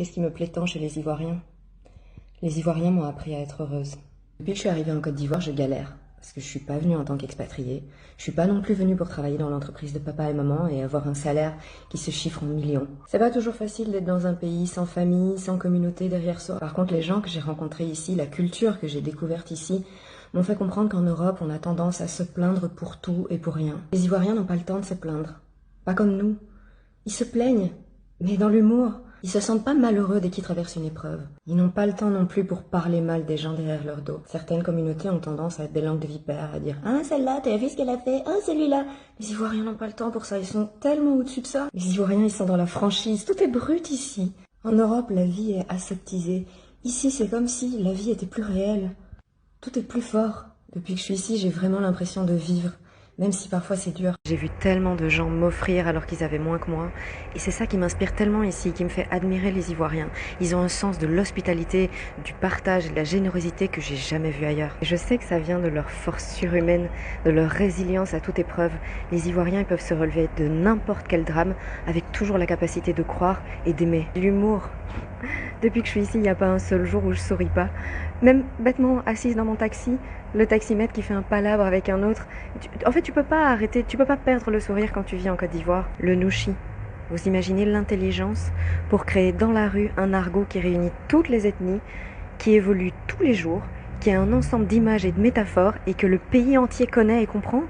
Qu'est-ce qui me plaît tant chez les Ivoiriens? Les Ivoiriens m'ont appris à être heureuse. Depuis que je suis arrivée en Côte d'Ivoire, je galère. Parce que je suis pas venue en tant qu'expatriée. Je suis pas non plus venue pour travailler dans l'entreprise de papa et maman et avoir un salaire qui se chiffre en millions. C'est pas toujours facile d'être dans un pays sans famille, sans communauté derrière soi. Par contre, les gens que j'ai rencontrés ici, la culture que j'ai découverte ici, m'ont fait comprendre qu'en Europe, on a tendance à se plaindre pour tout et pour rien. Les Ivoiriens n'ont pas le temps de se plaindre. Pas comme nous. Ils se plaignent, mais dans l'humour. Ils se sentent pas malheureux dès qu'ils traversent une épreuve. Ils n'ont pas le temps non plus pour parler mal des gens derrière leur dos. Certaines communautés ont tendance à être des langues de vipère, à dire « Ah, celle-là, t'as vu ce qu'elle a fait? Ah, celui-là !» Les Ivoiriens n'ont pas le temps pour ça, ils sont tellement au-dessus de ça. Les Ivoiriens, ils sont dans la franchise, tout est brut ici. En Europe, la vie est aseptisée. Ici, c'est comme si la vie était plus réelle. Tout est plus fort. Depuis que je suis ici, j'ai vraiment l'impression de vivre. Même si parfois c'est dur. J'ai vu tellement de gens m'offrir alors qu'ils avaient moins que moi. Et c'est ça qui m'inspire tellement ici, qui me fait admirer les Ivoiriens. Ils ont un sens de l'hospitalité, du partage et de la générosité que j'ai jamais vu ailleurs. Et je sais que ça vient de leur force surhumaine, de leur résilience à toute épreuve. Les Ivoiriens, ils peuvent se relever de n'importe quel drame avec toujours la capacité de croire et d'aimer. L'humour. Depuis que je suis ici, il n'y a pas un seul jour où je souris pas. Même bêtement assise dans mon taxi, le taximètre qui fait un palabre avec un autre. En fait, tu peux pas arrêter, tu peux pas perdre le sourire quand tu vis en Côte d'Ivoire. Le nushi. Vous imaginez l'intelligence pour créer dans la rue un argot qui réunit toutes les ethnies, qui évolue tous les jours, qui a un ensemble d'images et de métaphores et que le pays entier connaît et comprend?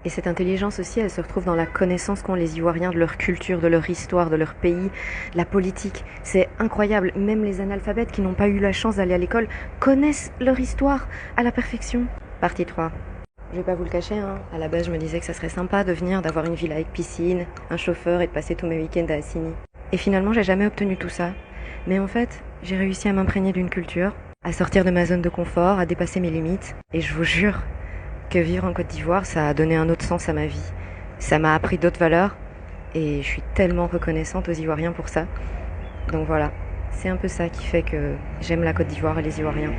Et cette intelligence aussi, elle se retrouve dans la connaissance qu'ont les Ivoiriens de leur culture, de leur histoire, de leur pays, la politique. C'est incroyable. Même les analphabètes qui n'ont pas eu la chance d'aller à l'école connaissent leur histoire à la perfection. Partie 3. Je vais pas vous le cacher, hein. À la base, je me disais que ça serait sympa de venir, d'avoir une villa avec piscine, un chauffeur et de passer tous mes week-ends à Assini. Et finalement, j'ai jamais obtenu tout ça. Mais en fait, j'ai réussi à m'imprégner d'une culture, à sortir de ma zone de confort, à dépasser mes limites. Et je vous jure que vivre en Côte d'Ivoire, ça a donné un autre sens à ma vie. Ça m'a appris d'autres valeurs et je suis tellement reconnaissante aux Ivoiriens pour ça. Donc voilà, c'est un peu ça qui fait que j'aime la Côte d'Ivoire et les Ivoiriens.